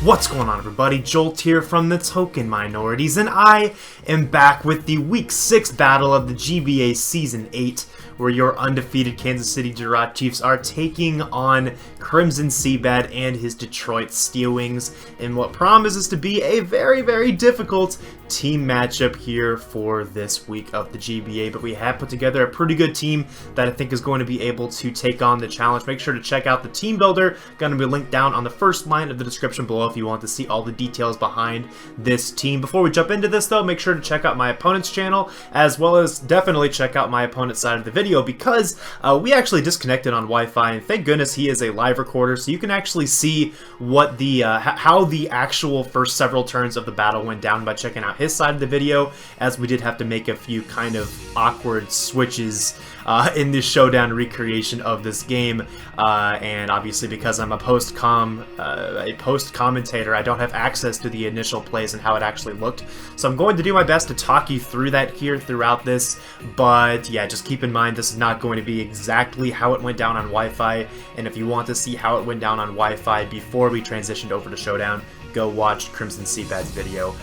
What's going on, everybody? Jolt here from TheTokenMinorities, and I am back with the Week 6 battle of the GBA Season 8, where your undefeated Kansas City Jirachiefs are taking on Crimson Seabed and his Detroit Steelwings in what promises to be a very, very difficult team matchup here for this week of the GBA, but we have put together a pretty good team that I think is going to be able to take on the challenge. Make sure to check out the team builder, going to be linked down on the first line of the description below if you want to see all the details behind this team. Before we jump into this though, make sure to check out my opponent's channel, as well as definitely check out my opponent's side of the video, because we actually disconnected on Wi-Fi, and thank goodness he is a live recorder, so you can actually see what the how the actual first several turns of the battle went down by checking out his side of the video, as we did have to make a few kind of awkward switches in this showdown recreation of this game, and obviously because I'm a post-commentator, I don't have access to the initial plays and how it actually looked, so I'm going to do my best to talk you through that here throughout this, but yeah, just keep in mind this is not going to be exactly how it went down on Wi-Fi, and if you want to see how it went down on Wi-Fi before we transitioned over to Showdown, go watch Crimson Seabed's video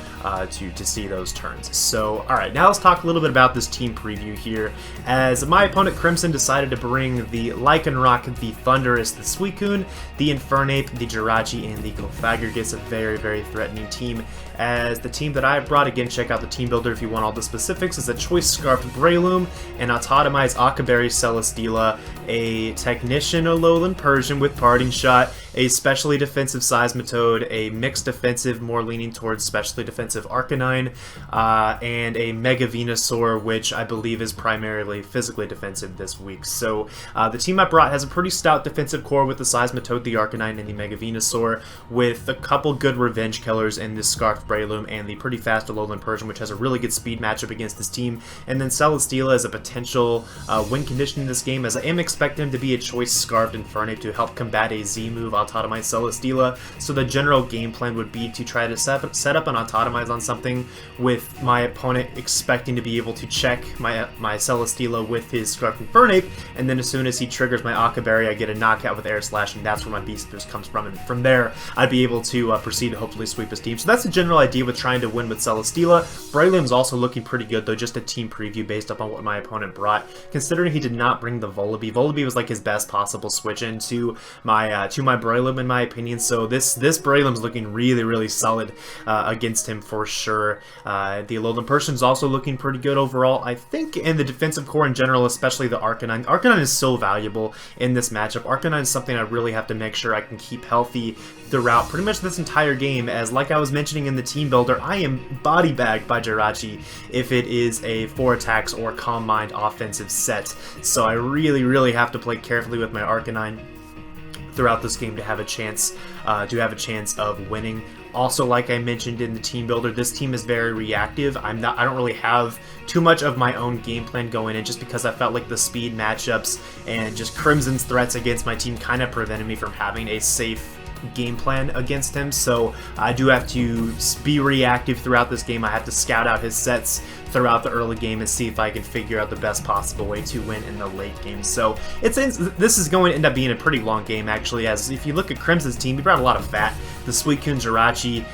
to see those turns. So, alright, now let's talk a little bit about this team preview here, as my opponent Crimson decided to bring the Lycanroc, the Thunderous, the Suicune, the Infernape, the Jirachi, and the Cofagrigus, a very, very threatening team. As the team that I brought, again, check out the team builder if you want all the specifics, is a Choice Scarfed Breloom, an Autotomized Akaberry Celesteela, a Technician Alolan Persian with Parting Shot, a Specially Defensive Seismitoad, a Mixed Defensive, more leaning towards Specially Defensive Arcanine, and a Mega Venusaur, which I believe is primarily physically defensive this week. So the team I brought has a pretty stout defensive core with the Seismitoad, the Arcanine, and the Mega Venusaur, with a couple good revenge killers in the Scarfed Breloom and the pretty fast Alolan Persian, which has a really good speed matchup against this team. And then Celesteela is a potential win condition in this game, as I am expecting him to be a Choice Scarfed Infernape to help combat a Z-move Autotomized Celesteela. So the general game plan would be to try to set up an Autotomize on something, with my opponent expecting to be able to check my Celesteela with his Scarfed Infernape, and then as soon as he triggers my Akaberry, I get a knockout with Air Slash, and that's where my Beast Boost comes from, and from there I'd be able to proceed to hopefully sweep his team. So that's the general idea with trying to win with Celesteela. Breloom's also looking pretty good though, just a team preview based upon what my opponent brought, considering he did not bring the Volibee. Volibee was like his best possible switch into my Breloom in my opinion, so this Breloom's looking really, really solid against him for sure. The Alolan Persian's also looking pretty good overall, I think, in the defensive core in general, especially the Arcanine. Arcanine is so valuable in this matchup. Arcanine is something I really have to make sure I can keep healthy throughout pretty much this entire game, as like I was mentioning in the team builder, I am body bagged by Jirachi if it is a 4 attacks or Calm Mind offensive set, so I really, really have to play carefully with my Arcanine throughout this game to have a chance of winning. Also, like I mentioned in the team builder, this team is very reactive. I don't really have too much of my own game plan going in, just because I felt like the speed matchups and just Crimson's threats against my team kind of prevented me from having a safe game plan against him. So I do have to be reactive throughout this game. I have to scout out his sets throughout the early game and see if I can figure out the best possible way to win in the late game. So this is going to end up being a pretty long game, actually, as if you look at Crimson's team, he brought a lot of fat. The Suicune, Jirachi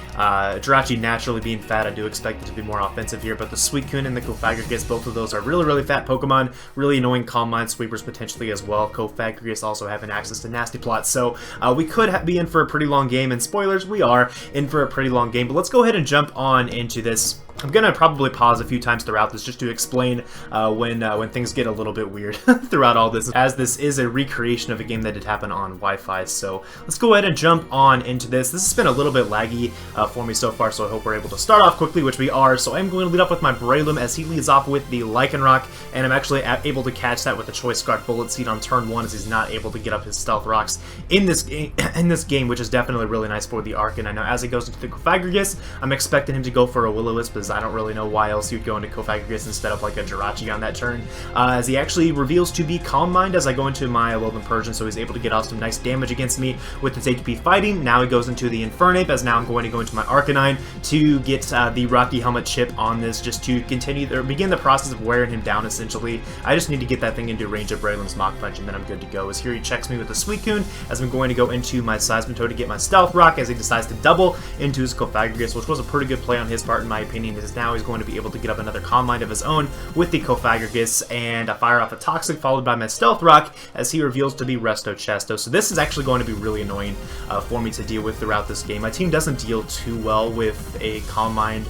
naturally being fat, I do expect it to be more offensive here, but the Suicune and the Cofagrigus, both of those are really, really fat Pokemon, really annoying Calm Mind sweepers potentially as well. Cofagrigus also having access to Nasty Plot, so we could be in for a pretty long game, and spoilers, we are in for a pretty long game, but let's go ahead and jump on into this. I'm going to probably pause a few times throughout this just to explain when things get a little bit weird throughout all this, as this is a recreation of a game that did happen on Wi-Fi. So let's go ahead and jump on into this. This has been a little bit laggy for me so far, so I hope we're able to start off quickly, which we are. So I'm going to lead up with my Breloom, as he leads off with the Lycanroc, and I'm actually able to catch that with the Choice Scarf Bullet Seed on turn 1, as he's not able to get up his Stealth Rocks in this game, which is definitely really nice for the Arcanine. Now, as he goes into the Cofagrigus, I'm expecting him to go for a Will-O-Wisp, as I don't really know why else you'd go into Cofagrigus instead of like a Jirachi on that turn, as he actually reveals to be Calm Mind as I go into my Alolan Persian, so he's able to get off some nice damage against me with his HP fighting. Now he goes into the Infernape, as now I'm going to go into my Arcanine to get the Rocky Helmet chip on this, just to continue or begin the process of wearing him down, essentially. I just need to get that thing into range of Breloom's Mach Punch, and then I'm good to go. As here he checks me with the Suicune, as I'm going to go into my Seismitoad to get my Stealth Rock, as he decides to double into his Cofagrigus, which was a pretty good play on his part, in my opinion, because now he's going to be able to get up another Calm Mind of his own with the Cofagrigus, and I fire off a Toxic, followed by my Stealth Rock, as he reveals to be Resto Chesto. So this is actually going to be really annoying for me to deal with throughout this game. My team doesn't deal too well with a Calm Mind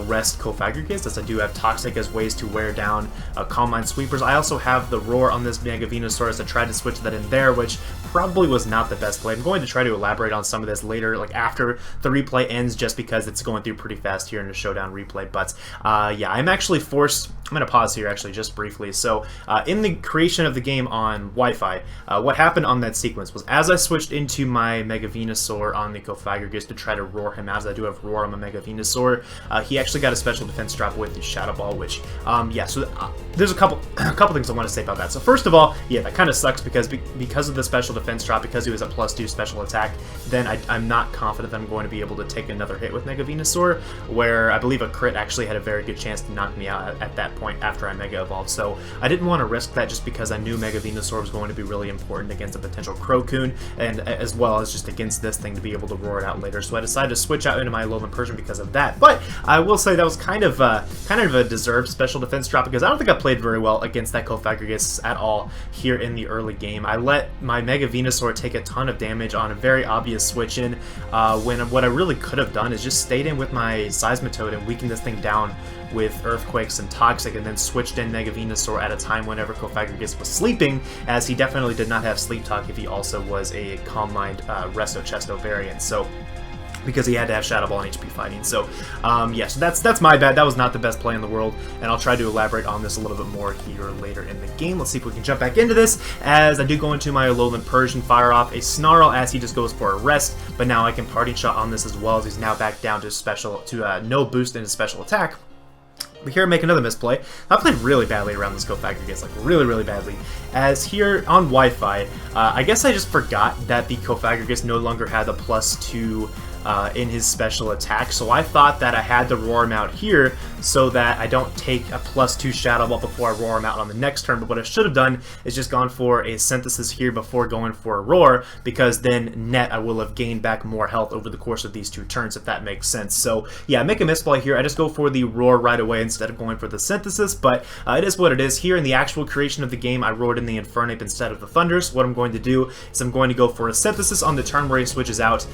Rest Cofagrigus, as I do have Toxic as ways to wear down Calm Mind Sweepers. I also have the Roar on this Mega Venusaur, as I tried to switch that in there, which probably was not the best play. I'm going to try to elaborate on some of this later, like after the replay ends, just because it's going through pretty fast here in the Showdown replay. But yeah, I'm actually forced... I'm going to pause here actually just briefly. So in the creation of the game on Wi-Fi, what happened on that sequence was, as I switched into my Mega Venusaur on the Cofagrigus to try to roar him out, as I do have Roar on my Mega Venusaur, he actually got a special defense drop with the Shadow Ball, which, yeah, so there's a couple things I want to say about that. So first of all, yeah, that kind of sucks, because of the special defense drop, because he was a +2 special attack, then I'm not confident that I'm going to be able to take another hit with Mega Venusaur, where I believe a crit actually had a very good chance to knock me out at that point after I Mega Evolved. So I didn't want to risk that, just because I knew Mega Venusaur was going to be really important against a potential Crocoon, and as well as just against this thing to be able to roar it out later. So I decided to switch out into my Alolan Persian because of that. But I will say that was kind of a deserved special defense drop, because I don't think I played very well against that Cofagrigus at all here in the early game. I let my Mega Venusaur take a ton of damage on a very obvious switch in, when what I really could have done is just stayed in with my Seismitoad and weakened this thing down with Earthquakes and Toxic, and then switched in Mega Venusaur at a time whenever Cofagrigus was sleeping, as he definitely did not have Sleep Talk if he also was a Calm Mind Resto Chesto variant. So, because he had to have Shadow Ball and HP fighting. So, yeah, so that's my bad. That was not the best play in the world, and I'll try to elaborate on this a little bit more here later in the game. Let's see if we can jump back into this, as I do go into my Alolan Persian, fire off a Snarl as he just goes for a rest, but now I can Parting Shot on this as well, as he's now back down to no boost in his special attack. But here I make another misplay. I played really badly around this Cofagrigus, like really badly. As here on Wi-Fi, I guess I just forgot that the Cofagrigus no longer had the +2 in his special attack, so I thought that I had to roar him out here so that I don't take a +2 Shadow Ball before I roar him out on the next turn. But what I should have done is just gone for a Synthesis here before going for a Roar, because then net I will have gained back more health over the course of these 2 turns, if that makes sense. So yeah, I make a misplay here. I just go for the Roar right away instead of going for the Synthesis, but it is what it is. Here in the actual creation of the game, I roared in the Infernape instead of the Thundurus. What I'm going to do is I'm going to go for a Synthesis on the turn where he switches out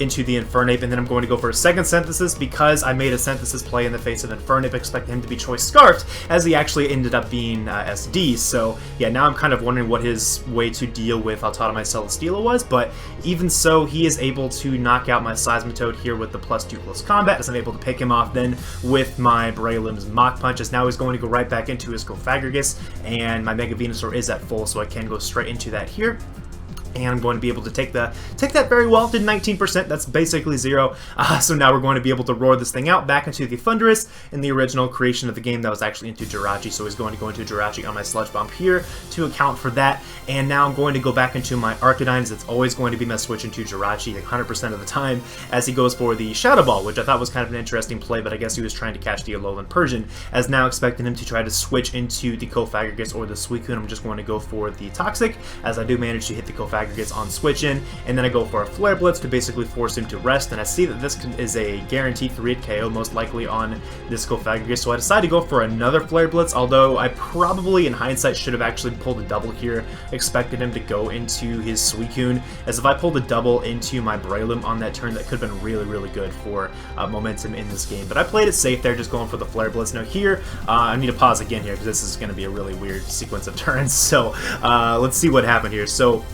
into the Infernape, and then I'm going to go for a second Synthesis, because I made a Synthesis play in the face of Infernape, expecting him to be Choice Scarfed, as he actually ended up being SD. So yeah, now I'm kind of wondering what his way to deal with Autotomy Celesteela was, but even so, he is able to knock out my Seismitoad here with the +2 close combat, as I'm able to pick him off then with my Breloom's Mach Punch, as now he's going to go right back into his Cofagrigus, and my Mega Venusaur is at full, so I can go straight into that here. And I'm going to be able to take that very well. Did 19%, that's basically 0. So now we're going to be able to roar this thing out back into the Thundurus. In the original creation of the game, that was actually into Jirachi, so he's going to go into Jirachi on my Sludge Bomb here to account for that. And now I'm going to go back into my Arcanines. It's always going to be my switch into Jirachi 100% of the time, as he goes for the Shadow Ball, which I thought was kind of an interesting play, but I guess he was trying to catch the Alolan Persian, as now expecting him to try to switch into the Cofagrigus or the Suicune. I'm just going to go for the Toxic, as I do manage to hit the Cofagrigus on switch in, and then I go for a Flare Blitz to basically force him to rest, and I see that this is a guaranteed 3-hit KO most likely on this Cofagrigus, so I decide to go for another Flare Blitz, although I probably in hindsight should have actually pulled a double here, expected him to go into his Suicune, as if I pulled a double into my Breloom on that turn, that could have been really good for momentum in this game. But I played it safe there, just going for the Flare Blitz. Now here, I need to pause again here, because this is going to be a really weird sequence of turns, so let's see what happened here. So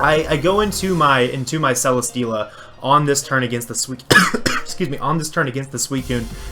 I go into my Celesteela on this turn against the Suicune,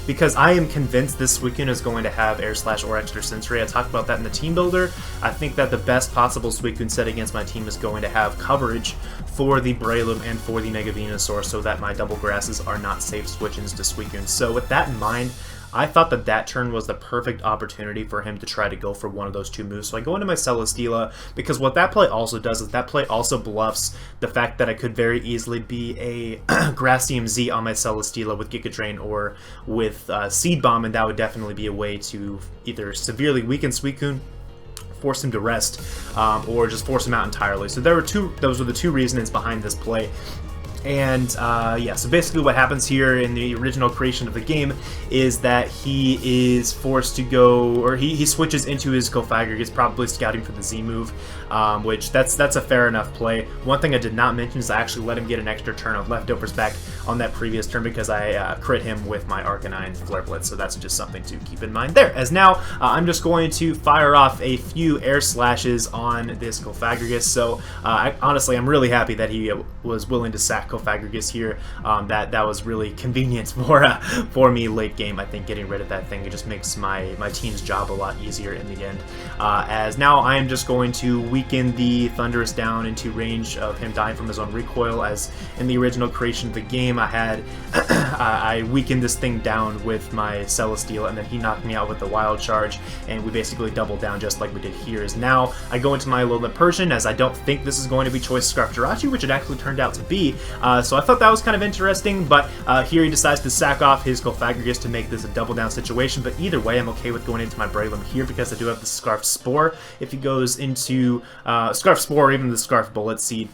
because I am convinced this Suicune is going to have Air Slash or Extra Sensory. I talked about that in the team builder. I think that the best possible Suicune set against my team is going to have coverage for the Breloom and for the Mega Venusaur, so that my double grasses are not safe switch-ins to Suicune. So with that in mind, I thought that that turn was the perfect opportunity for him to try to go for one of those two moves. So I go into my Celesteela, because what that play also does is that play also bluffs the fact that I could very easily be a Gracium Z on my Celesteela with Giga Drain or with Seed Bomb, and that would definitely be a way to either severely weaken Suicune, force him to rest, or just force him out entirely. So those were the two reasons behind this play. And yeah, so basically what happens here in the original creation of the game is that he is forced to go, or he switches into his Cofagrigus, probably scouting for the Z move, which that's a fair enough play. One thing I did not mention is I actually let him get an extra turn of leftovers back on that previous turn because I crit him with my Arcanine Flare Blitz, so that's just something to keep in mind there. As now, I'm just going to fire off a few air slashes on this Cofagrigus, so honestly, I'm really happy that he was willing to sack Cofagrigus here. That was really convenient for me late game. I think getting rid of that thing, it just makes my team's job a lot easier in the end. As now I am just going to weaken the Thundurus down into range of him dying from his own recoil, as in the original creation of the game I had I weakened this thing down with my Celesteela, and then he knocked me out with the Wild Charge, and we basically doubled down just like we did here. As now I go into my Alolan Persian, as I don't think this is going to be Choice Scarf Jirachi, which it actually turned out to be. So I thought that was kind of interesting, but here he decides to sack off his Cofagrigus to make this a double down situation. But either way, I'm okay with going into my Breloom here because I do have the Scarf Spore. If he goes into Scarf Spore or even the Scarf Bullet Seed,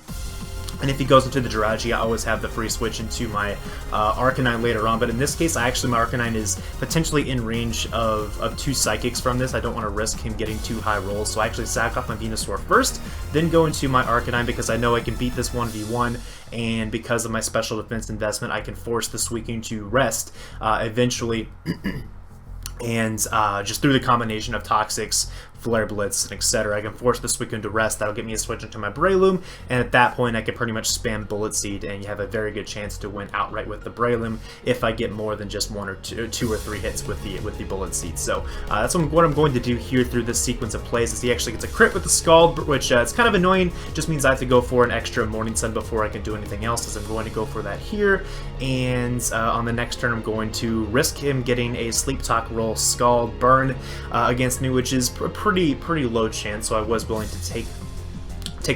and if he goes into the Jirachi, I always have the free switch into my Arcanine later on. But in this case, my Arcanine is potentially in range of two Psychics from this. I don't want to risk him getting too high rolls, so I actually sack off my Venusaur first, then go into my Arcanine because I know I can beat this 1v1, and because of my special defense investment, I can force the Suicune to rest eventually. And just through the combination of Toxics, Flare Blitz, and etc., I can force the Suicune to rest. That'll get me a switch into my Breloom, and at that point I can pretty much spam Bullet Seed, and you have a very good chance to win outright with the Breloom if I get more than just one or two or three hits with the Bullet Seed. So that's what I'm going to do here through this sequence of plays. Is he actually gets a crit with the Scald, which it's kind of annoying. Just means I have to go for an extra Morning Sun before I can do anything else, as I'm going to go for that here. And on the next turn, I'm going to risk him getting a Sleep Talk roll Scald Burn against me, which is a pretty low chance, so I was willing to take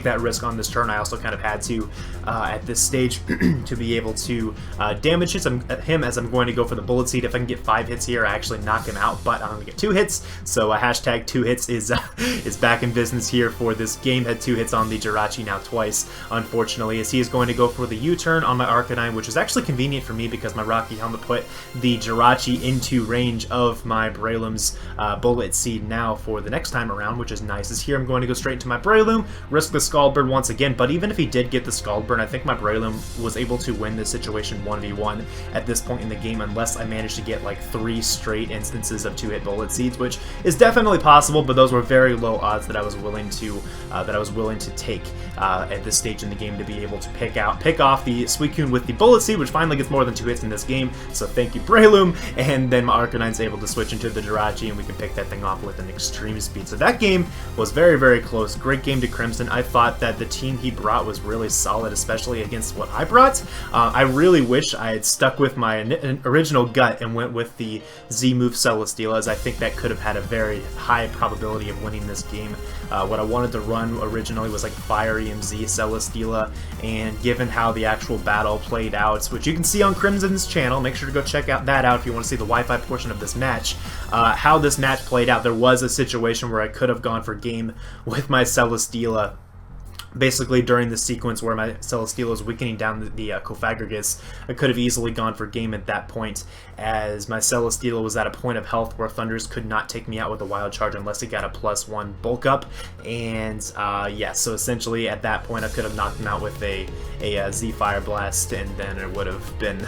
that risk on this turn. I also kind of had to at this stage to be able to damage him as I'm going to go for the Bullet Seed. If I can get 5 hits here, I actually knock him out, but I'm going to get 2 hits, so hashtag 2 hits is back in business here for this game. Had 2 hits on the Jirachi now twice, unfortunately, as he is going to go for the U-turn on my Arcanine, which is actually convenient for me because my Rocky Helmet put the Jirachi into range of my Breloom's Bullet Seed now for the next time around, which is nice. As here I'm going to go straight into my Breloom, risk the Scald Burn once again, but even if he did get the Scald Burn, I think my Breloom was able to win this situation 1v1 at this point in the game, unless I managed to get like 3 straight instances of 2-hit Bullet Seeds, which is definitely possible, but those were very low odds that I was willing to take at this stage in the game to be able to pick off the Suicune with the Bullet Seed, which finally gets more than 2 hits in this game. So thank you, Breloom, and then my Arcanine's able to switch into the Jirachi, and we can pick that thing off with an extreme speed. So that game was very close. Great game to Crimson. I thought that the team he brought was really solid, especially against what I brought. I really wish I had stuck with my original gut and went with the Z-move Celesteela, as I think that could have had a very high probability of winning this game. What I wanted to run originally was like Fire EMZ Celesteela, and given how the actual battle played out, which you can see on Crimson's channel, make sure to go check that out if you want to see the Wi-Fi portion of this match, how this match played out, there was a situation where I could have gone for game with my Celesteela. Basically, during the sequence where my Celesteela was weakening down the Cofagrigus, I could have easily gone for game at that point, as my Celesteela was at a point of health where Thundurus could not take me out with a Wild Charge unless he got a +1 bulk up, and yeah, so essentially at that point I could have knocked him out with a Z Fire Blast, and then it would have been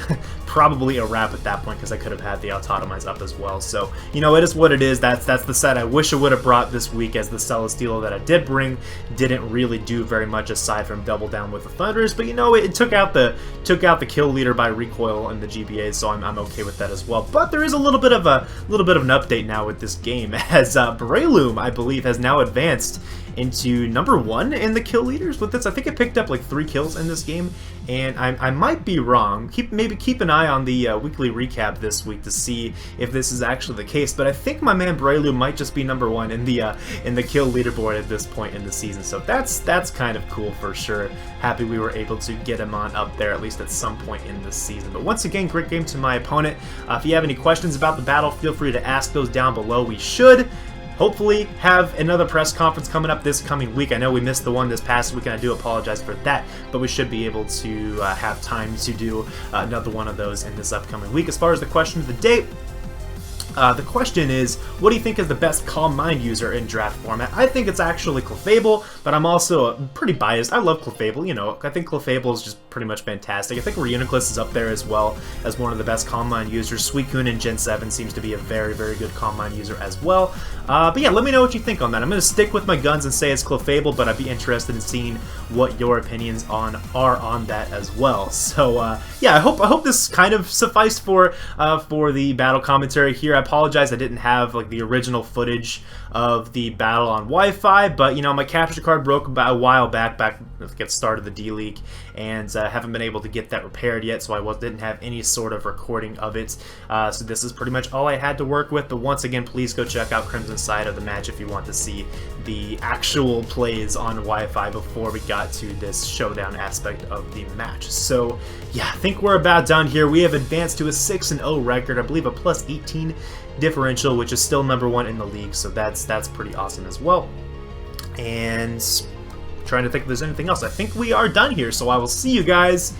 probably a wrap at that point because I could have had the Autotomize up as well. So, you know, it is what it is. That's the set I wish I would have brought this week, as the Celesteela that I did bring didn't really do very much aside from double down with the Thundurus, but you know, it took out the kill leader by recoil in the GBA, so I'm okay with that as well. But there is a little bit of an update now with this game, as Breloom, I believe, has now advanced into #1 in the kill leaders with this. I think I picked up like 3 kills in this game, and I might be wrong. Maybe keep an eye on the weekly recap this week to see if this is actually the case. But I think my man Betrayal might just be #1 in the kill leaderboard at this point in the season. So that's kind of cool for sure. Happy we were able to get him on up there at least at some point in this season. But once again, great game to my opponent. If you have any questions about the battle, feel free to ask those down below. We should hopefully have another press conference coming up this coming week. I know we missed the one this past week, and I do apologize for that, but we should be able to have time to do another one of those in this upcoming week. As far as the question of the day, the question is, what do you think is the best Calm Mind user in draft format? I think it's actually Clefable, but I'm also pretty biased. I love Clefable, you know, I think Clefable is just pretty much fantastic. I think Reuniclus is up there as well as one of the best Calm Mind users. Suicune in Gen 7 seems to be a very, very good Calm Mind user as well. But yeah, let me know what you think on that. I'm going to stick with my guns and say it's Clefable, but I'd be interested in seeing what your opinions are on that as well. So yeah, I hope this kind of sufficed for the battle commentary here. I apologize I didn't have like the original footage of the battle on Wi-Fi, but you know, my capture card broke about a while back at the start of the D-League, and haven't been able to get that repaired yet, so I didn't have any sort of recording of it. So this is pretty much all I had to work with, but once again, please go check out Crimson Side of the match if you want to see the actual plays on Wi-Fi before we got to this showdown aspect of the match. So yeah, I think we're about done here. We have advanced to a 6-0 record, I believe a plus 18 differential, which is still #1 in the league, so that's pretty awesome as well. And trying to think if there's anything else. I think we are done here, so I will see you guys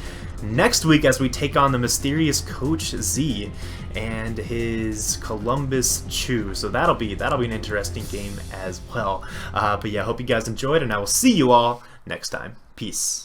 next week as we take on the mysterious Coach Z and his Columbus Chew. So that'll be an interesting game as well. But yeah, I hope you guys enjoyed, and I will see you all next time. Peace.